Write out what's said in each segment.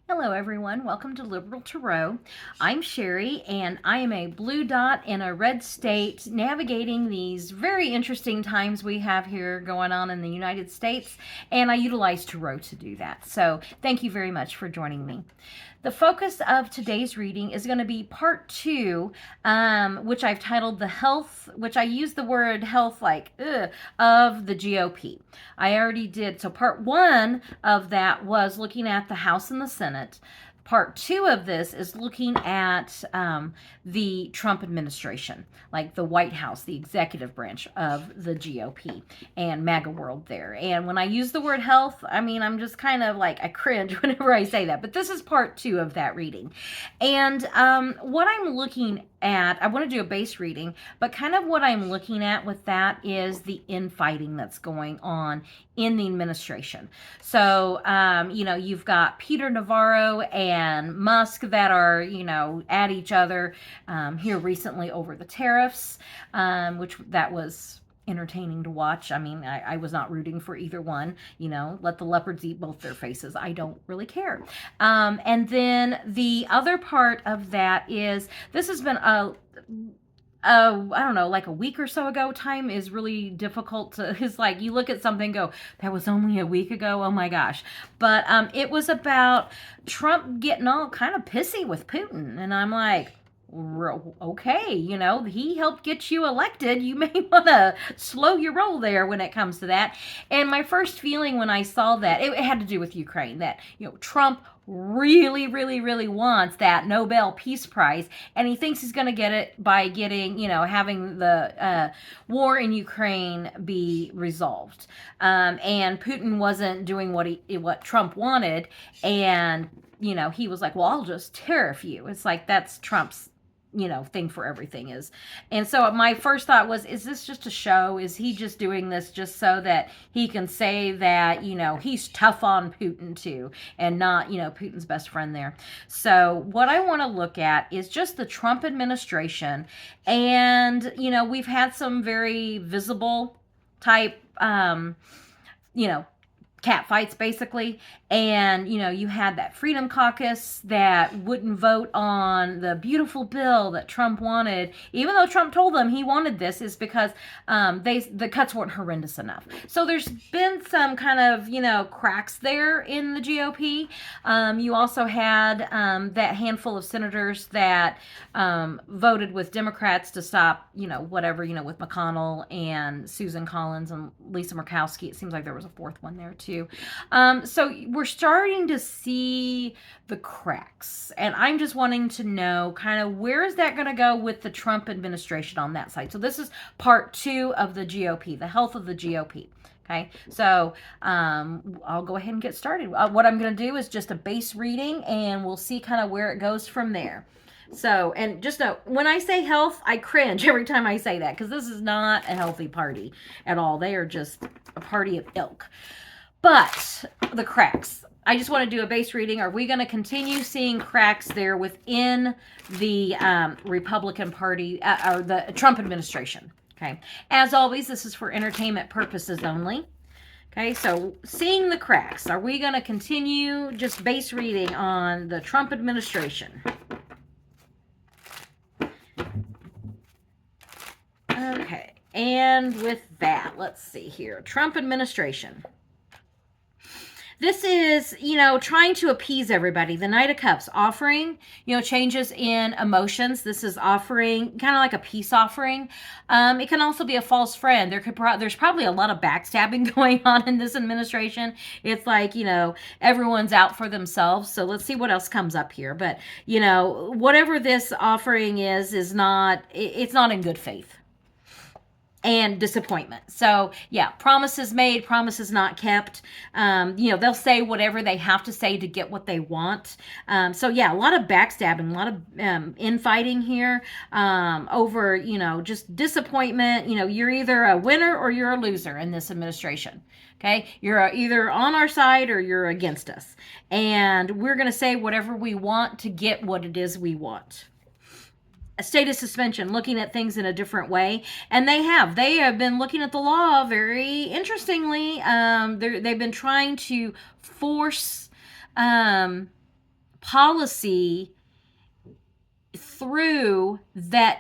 Hello everyone, welcome to Liberal Tarot. I'm Sherry and I am a blue dot in a red state navigating these very interesting times we have here going on in the United States, and I utilize Tarot to do that. So thank you very much for joining me. The focus of today's reading is going to be part two, which I've titled The Health, which I use the word health like, of the GOP. I already did. So part one of that was looking at the House and the Senate. Part two of this is looking at the Trump administration, like the White House, the executive branch of the GOP and MAGA world there. And when I use the word health, I mean, I'm just kind of like, I cringe whenever I say that. But this is part two of that reading. And what I'm looking at, I want to do a base reading, but kind of what I'm looking at with that is the infighting that's going on in the administration. So, you've got Peter Navarro and Musk that are, at each other here recently over the tariffs, which that was entertaining to watch. I mean, I was not rooting for either one. Let the leopards eat both their faces. I don't really care. And then the other part of that is this has been I don't know, like a week or so ago. Time is really difficult to, it's like you look at something and go, that was only a week ago. Oh my gosh. But it was about Trump getting all kind of pissy with Putin. And I'm like, okay, he helped get you elected. You may want to slow your roll there when it comes to that. And my first feeling when I saw that, it had to do with Ukraine, that, Trump really, really, really wants that Nobel Peace Prize, and he thinks he's going to get it by getting, having the war in Ukraine be resolved. And Putin wasn't doing what Trump wanted, and he was like, well, I'll just tariff you. It's like that's Trump's thing for everything is. And so my first thought was, is this just a show? Is he just doing this just so that he can say that, he's tough on Putin too, and not, Putin's best friend there. So what I want to look at is just the Trump administration. And, we've had some very visible type, cat fights basically. And you had that Freedom Caucus that wouldn't vote on the beautiful bill that Trump wanted, even though Trump told them he wanted this, is because the cuts weren't horrendous enough. So there's been some kind of cracks there in the GOP. You also had that handful of senators that voted with Democrats to stop whatever, with McConnell and Susan Collins and Lisa Murkowski. It seems like there was a fourth one there too. So we're starting to see the cracks, and I'm just wanting to know kind of where is that going to go with the Trump administration on that side. So this is part two of the GOP, the health of the GOP. Okay, so I'll go ahead and get started. What I'm going to do is just a base reading, and we'll see kind of where it goes from there. So, and just know, when I say health, I cringe every time I say that, because this is not a healthy party at all. They are just a party of ilk. But the cracks, I just want to do a base reading. Are we going to continue seeing cracks there within the Republican Party or the Trump administration? Okay. As always, this is for entertainment purposes only. Okay, so seeing the cracks, are we going to continue just base reading on the Trump administration? Okay, and with that, let's see here. Trump administration. This is, trying to appease everybody. The Knight of Cups, offering, changes in emotions. This is offering kind of like a peace offering. It can also be a false friend. There's probably a lot of backstabbing going on in this administration. It's like, everyone's out for themselves. So let's see what else comes up here. But, whatever this offering is not, it's not in good faith. And disappointment. So yeah, promises made, promises not kept. They'll say whatever they have to say to get what they want. So yeah, a lot of backstabbing, a lot of infighting here over, just disappointment. You're either a winner or you're a loser in this administration. Okay, you're either on our side or you're against us. And we're going to say whatever we want to get what it is we want. A state of suspension, looking at things in a different way. And they have been looking at the law very interestingly. They've been trying to force policy through that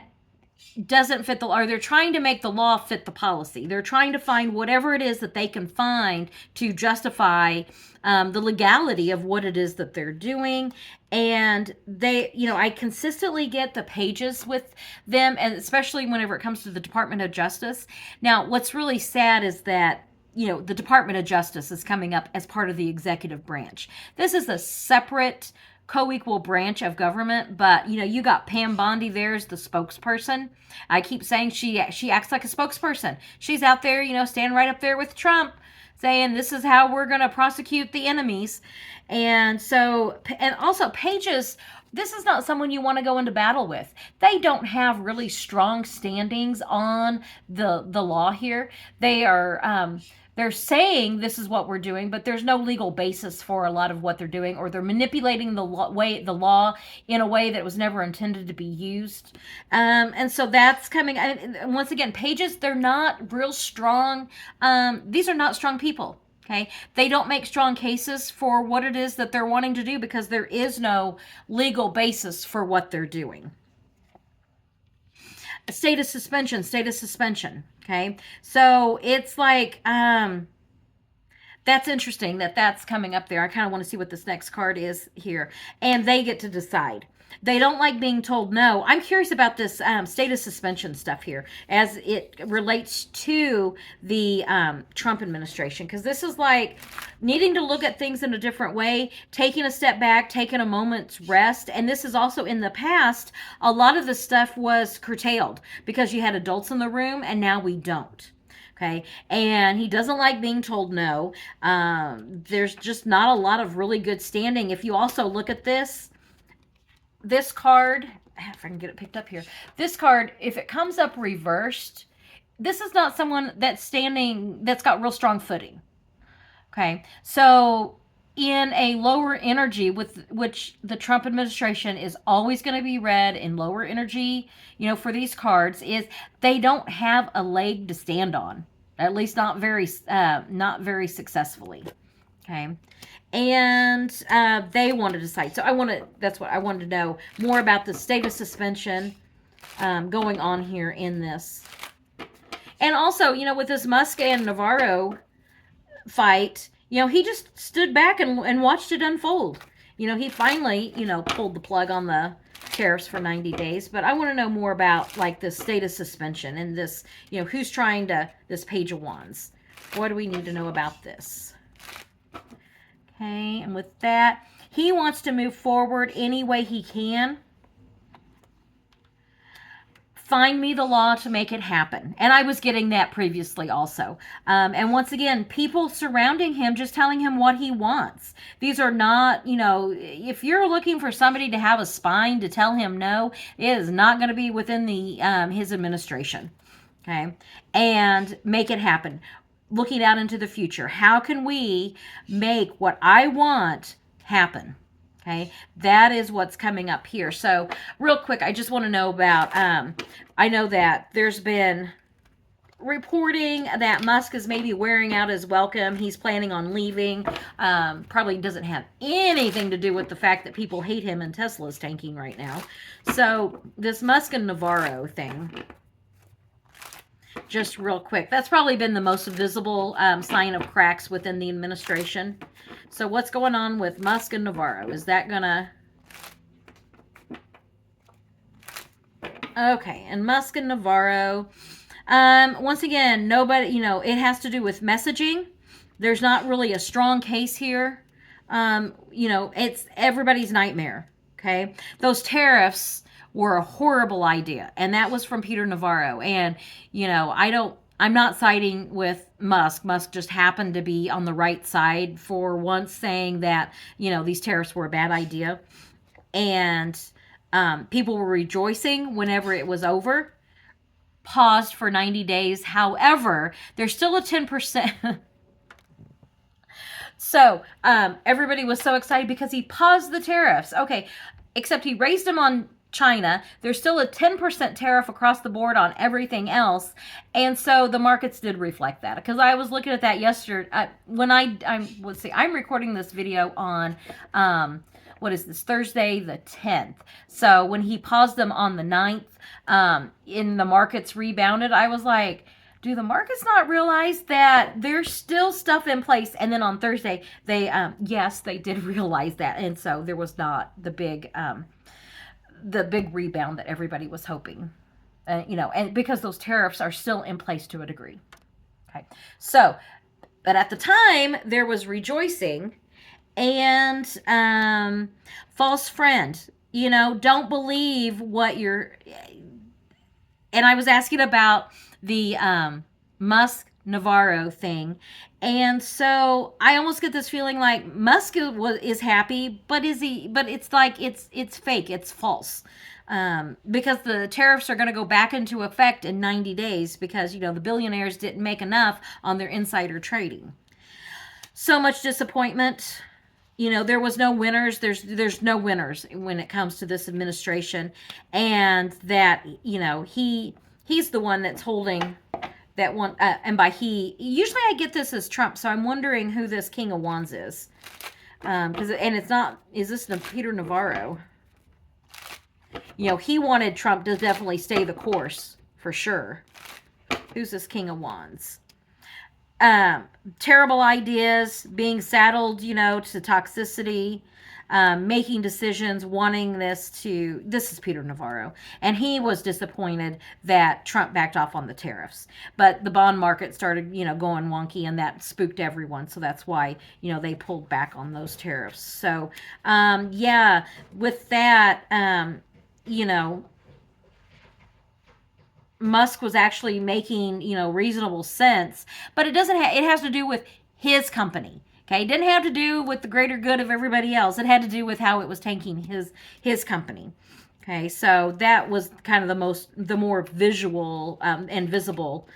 doesn't fit the law, or they're trying to make the law fit the policy. They're trying to find whatever it is that they can find to justify the legality of what it is that they're doing. And they, I consistently get the pages with them, and especially whenever it comes to the Department of Justice. Now, what's really sad is that the Department of Justice is coming up as part of the executive branch. This is a separate co-equal branch of government, but you got Pam Bondi there as the spokesperson. I keep saying she acts like a spokesperson. She's out there, standing right up there with Trump, saying this is how we're going to prosecute the enemies. And so, and also Pages, this is not someone you want to go into battle with. They don't have really strong standings on the law here. They're saying this is what we're doing, but there's no legal basis for a lot of what they're doing, or they're manipulating the law in a way that was never intended to be used. And so that's coming. And once again, Pages, they're not real strong. These are not strong people. Okay, they don't make strong cases for what it is that they're wanting to do because there is no legal basis for what they're doing. State of suspension. Okay, so it's like that's interesting that's coming up there. I kind of want to see what this next card is here, and they get to decide. They don't like being told no. I'm curious about this state of suspension stuff here as it relates to the Trump administration, because this is like needing to look at things in a different way, taking a step back, taking a moment's rest. And this is also, in the past, a lot of the stuff was curtailed because you had adults in the room, and now we don't. Okay, and he doesn't like being told no. There's just not a lot of really good standing. If you also look at this card, if I can get it picked up here, this card, if it comes up reversed, this is not someone that's got real strong footing. Okay, so in a lower energy, with which the Trump administration is always going to be read in lower energy, for these cards, is they don't have a leg to stand on, at least not very successfully. Okay, and they want to decide. So that's what I wanted to know more about the state of suspension going on here in this. And also, with this Musk and Navarro fight, he just stood back and watched it unfold. He finally, pulled the plug on the tariffs for 90 days. But I want to know more about, like, the state of suspension and this, who's trying to, this Page of Wands. What do we need to know about this? Okay, and with that, he wants to move forward any way he can. Find me the law to make it happen. And I was getting that previously also. And once again, people surrounding him just telling him what he wants. These are not, if you're looking for somebody to have a spine to tell him no, it is not going to be within the his administration. Okay, and make it happen. Looking out into the future, how can we make what I want happen? Okay, that is what's coming up here. So real quick, I just want to know about, I know that there's been reporting that Musk is maybe wearing out his welcome. He's planning on leaving. Probably doesn't have anything to do with the fact that people hate him and Tesla's tanking right now. So this Musk and Navarro thing, just real quick, that's probably been the most visible sign of cracks within the administration. So what's going on with Musk and Navarro? Is that gonna... Okay, and Musk and Navarro, once again, nobody, it has to do with messaging. There's not really a strong case here. It's everybody's nightmare, okay? Those tariffs were a horrible idea, and that was from Peter Navarro. And I'm not siding with Musk. Musk just happened to be on the right side for once, saying that these tariffs were a bad idea, and people were rejoicing whenever it was over. Paused for 90 days. However, there's still a 10%. So everybody was so excited because he paused the tariffs. Okay, except he raised them on China. There's still a 10% tariff across the board on everything else. And so the markets did reflect that, because I was looking at that yesterday when I'm recording this video on what is this, Thursday the 10th. So when he paused them on the 9th, in the markets rebounded, I was like, do the markets not realize that there's still stuff in place? And then on Thursday, they, yes, they did realize that. And so there was not the big rebound that everybody was hoping. And because those tariffs are still in place to a degree. Okay. So, but at the time, there was rejoicing and false friend. Don't believe what you're. And I was asking about the Musk Navarro thing. And so I almost get this feeling like Musk is happy, but is he? But it's like it's fake, it's false, because the tariffs are going to go back into effect in 90 days because the billionaires didn't make enough on their insider trading. So much disappointment. There was no winners. There's no winners when it comes to this administration, and that he's the one that's holding that one. And by he, usually I get this as Trump, so I'm wondering who this King of Wands is, because it's not. Is this Peter Navarro? He wanted Trump to definitely stay the course for sure. Who's this King of Wands? Terrible ideas, being saddled, to toxicity, making decisions, wanting this is Peter Navarro. And he was disappointed that Trump backed off on the tariffs. But the bond market started, going wonky, and that spooked everyone. So that's why, they pulled back on those tariffs. So, with that, Musk was actually making, reasonable sense, but it has to do with his company. Okay. It didn't have to do with the greater good of everybody else. It had to do with how it was tanking his company. Okay. So that was kind of the more visual, and visible,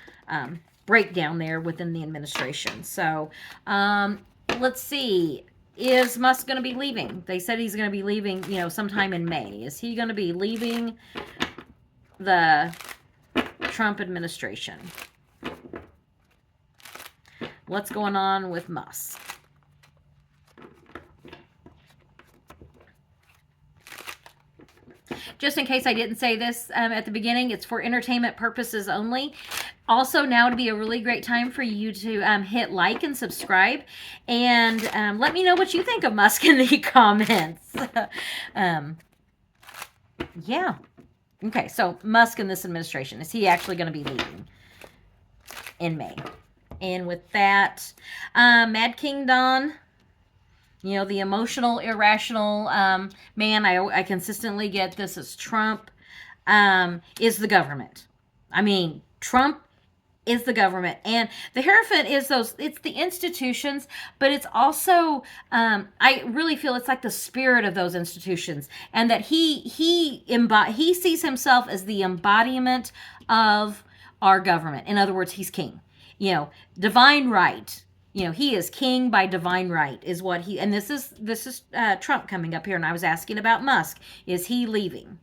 breakdown there within the administration. So, let's see. Is Musk going to be leaving? They said he's going to be leaving, sometime in May. Is he going to be leaving the Trump administration? What's going on with Musk? Just in case I didn't say this at the beginning, it's for entertainment purposes only. Also, now would be a really great time for you to hit like and subscribe, and let me know what you think of Musk in the comments. Yeah. Okay, so Musk in this administration, is he actually going to be leaving in May? And with that, Mad King Don, the emotional, irrational man, I consistently get this as Trump, is the government. I mean, Trump is the government, and the Hierophant is it's the institutions, but it's also, I really feel it's like the spirit of those institutions, and that he sees himself as the embodiment of our government. In other words, he's king, divine right. He is king by divine right is what he, and this is Trump coming up here, and I was asking about Musk. Is he leaving?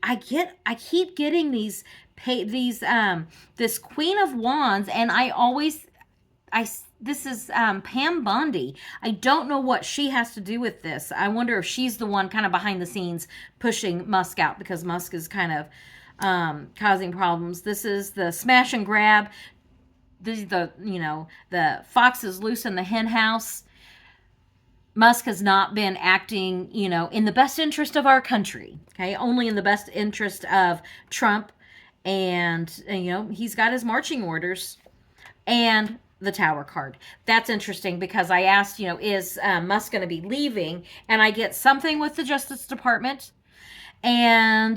I keep getting these this Queen of Wands, and this is Pam Bondi. I don't know what she has to do with this. I wonder if she's the one kind of behind the scenes pushing Musk out, because Musk is kind of causing problems. This is the smash and grab. This is the fox is loose in the hen house. Musk has not been acting, in the best interest of our country. Okay, only in the best interest of Trump, and he's got his marching orders, and the Tower card. That's interesting, because I asked, is Musk going to be leaving, and I get something with the Justice Department, and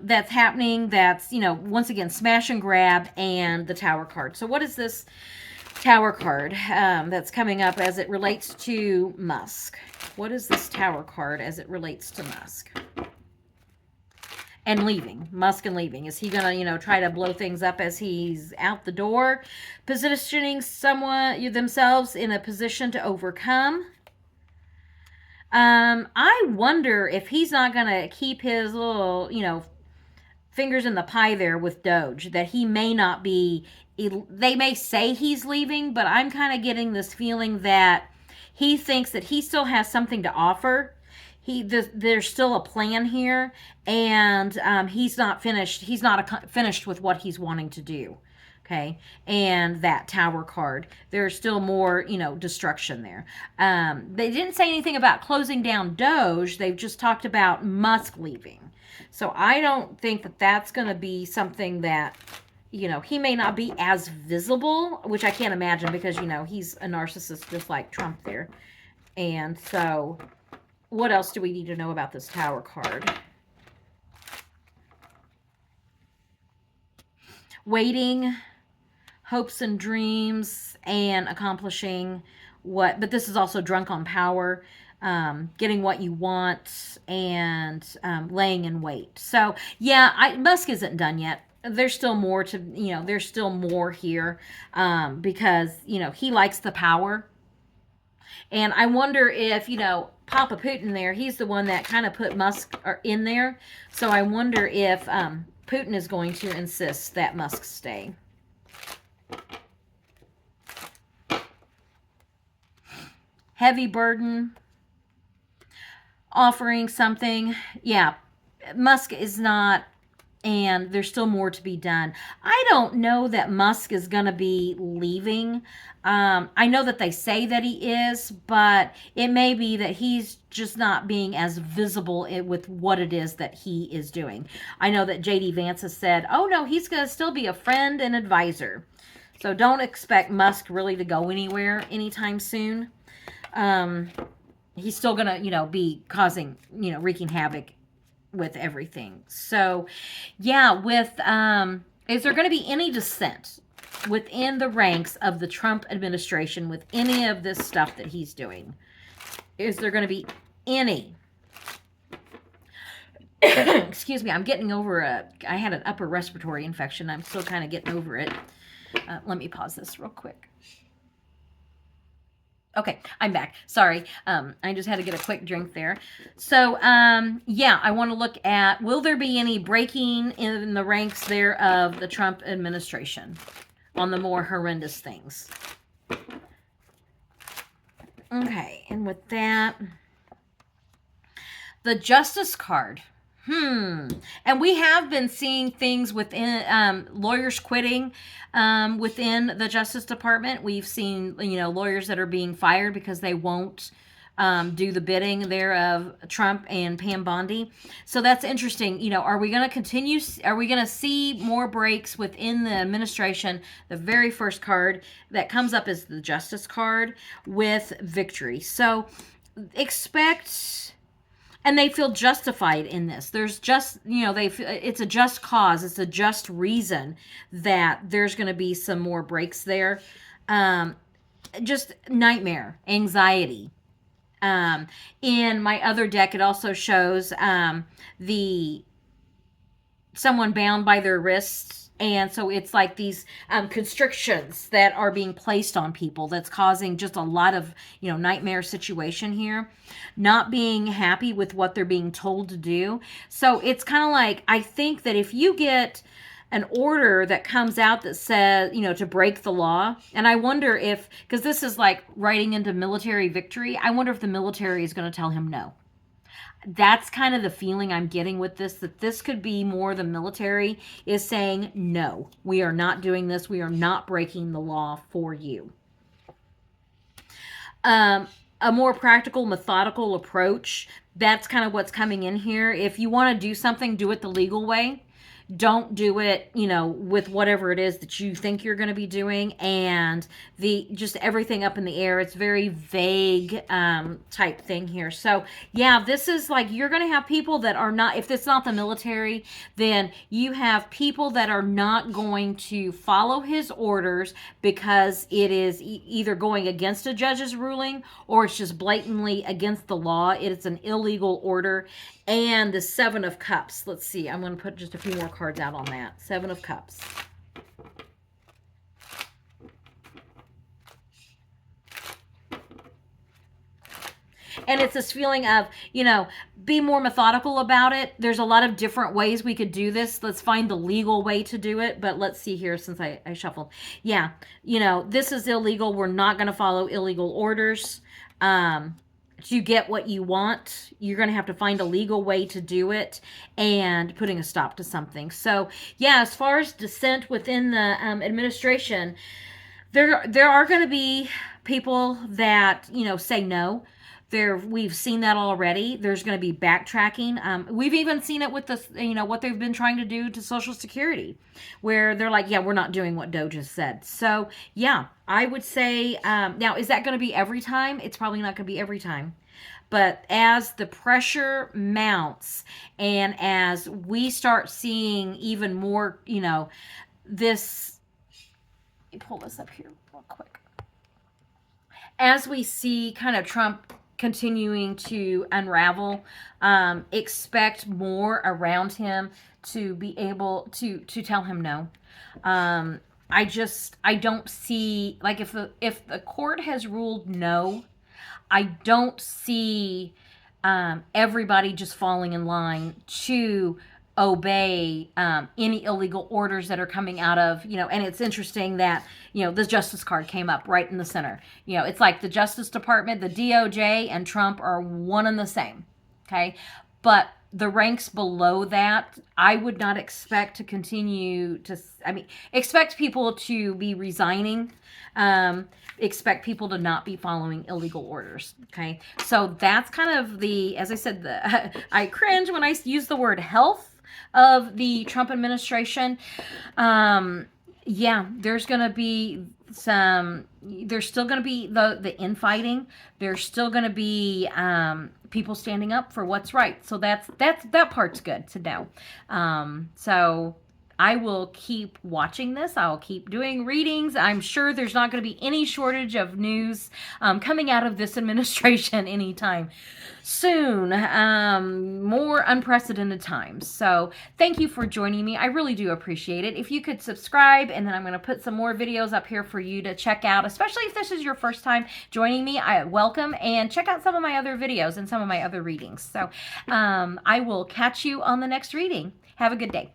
that's happening. That's once again smash and grab, and the Tower card. So what is this Tower card that's coming up as it relates to Musk? What is this Tower card as it relates to Musk? And leaving. Musk and leaving. Is he going to, try to blow things up as he's out the door? Positioning themselves in a position to overcome? I wonder if he's not going to keep his little, fingers in the pie there with Doge, that he may not be they may say he's leaving, but I'm kind of getting this feeling that he thinks that he still has something to offer. There's still a plan here, and he's not finished. He's not finished with what he's wanting to do. Okay, and that tower card, there's still more, destruction there. They didn't say anything about closing down Doge. They've just talked about Musk leaving. So I don't think that that's going to be something that, he may not be as visible, which I can't imagine because, he's a narcissist just like Trump there. And so what else do we need to know about this tower card? Waiting, hopes and dreams, and accomplishing but this is also drunk on power, getting what you want, and laying in wait. So yeah, Musk isn't done yet. There's still more to, there's still more here, because, he likes the power. And I wonder if, Papa Putin there, he's the one that kind of put Musk in there. So I wonder if Putin is going to insist that Musk stay. Heavy burden, offering something. Yeah, Musk is not, and there's still more to be done. I don't know that Musk is going to be leaving. I know that they say that he is, but it may be that he's just not being as visible with what it is that he is doing. I know that J.D. Vance has said, oh no, he's going to still be a friend and advisor. So don't expect Musk really to go anywhere anytime soon. He's still going to, be causing, wreaking havoc with everything. So, yeah, is there going to be any dissent within the ranks of the Trump administration with any of this stuff that he's doing? Is there going to be any? Excuse me, I'm getting over I had an upper respiratory infection. I'm still kind of getting over it. Let me pause this real quick. Okay, I'm back. Sorry. I just had to get a quick drink there. So, yeah, I want to look at, will there be any breaking in the ranks there of the Trump administration on the more horrendous things? Okay, and with that, the Justice card. And we have been seeing things within lawyers quitting within the Justice Department. We've seen, lawyers that are being fired because they won't do the bidding there of Trump and Pam Bondi. So that's interesting. Are we going to continue? Are we going to see more breaks within the administration? The very first card that comes up is the Justice card with victory. So expect. And they feel justified in this. There's just, it's a just cause. It's a just reason that there's going to be some more breaks there. Just nightmare, anxiety. In my other deck, it also shows someone bound by their wrists. And so it's like these constrictions that are being placed on people that's causing just a lot of, nightmare situation here. Not being happy with what they're being told to do. So it's kind of like, I think that if you get an order that comes out that says, to break the law, and I wonder if, because this is like writing into military victory, I wonder if the military is going to tell him no. That's kind of the feeling I'm getting with this, that this could be more the military is saying, no, we are not doing this. We are not breaking the law for you. A more practical, methodical approach, that's kind of what's coming in here. If you want to do something, do it the legal way. Don't do it, with whatever it is that you think you're going to be doing, and just everything up in the air. It's very vague type thing here. So yeah, this is like, you're going to have people that are not, if it's not the military, then you have people that are not going to follow his orders because it is either going against a judge's ruling or it's just blatantly against the law. It's an illegal order. And the Seven of Cups. Let's see. I'm going to put just a few more cards out on that. Seven of Cups. And it's this feeling of, be more methodical about it. There's a lot of different ways we could do this. Let's find the legal way to do it. But let's see here, since I shuffled. Yeah, this is illegal. We're not going to follow illegal orders. To get what you want, you're going to have to find a legal way to do it, and putting a stop to something. So, yeah, as far as dissent within the administration, there are going to be people that say no. We've seen that already. There's going to be backtracking. We've even seen it with what they've been trying to do to Social Security, where they're like, yeah, we're not doing what Doe just said. So yeah, I would say, now, is that going to be every time? It's probably not going to be every time. But as the pressure mounts, and as we start seeing even more, this, let me pull this up here real quick. As we see kind of Trump continuing to unravel, expect more around him to be able to tell him no. I don't see, like, if the court has ruled no, I don't see everybody just falling in line to obey any illegal orders that are coming out of, and it's interesting that, the Justice card came up right in the center. It's like the Justice Department, the DOJ, and Trump are one and the same. Okay. But the ranks below that, I would not expect to continue to, expect people to be resigning. Expect people to not be following illegal orders. Okay. So that's kind of as I said, I cringe when I use the word health of the Trump administration. Yeah, there's going to be there's still going to be the infighting. There's still going to be people standing up for what's right. So that part's good to know. So I will keep watching this. I'll keep doing readings. I'm sure there's not going to be any shortage of news coming out of this administration anytime soon. More unprecedented times. So thank you for joining me. I really do appreciate it. If you could subscribe, and then I'm going to put some more videos up here for you to check out, especially if this is your first time joining me. I welcome, and check out some of my other videos and some of my other readings. So I will catch you on the next reading. Have a good day.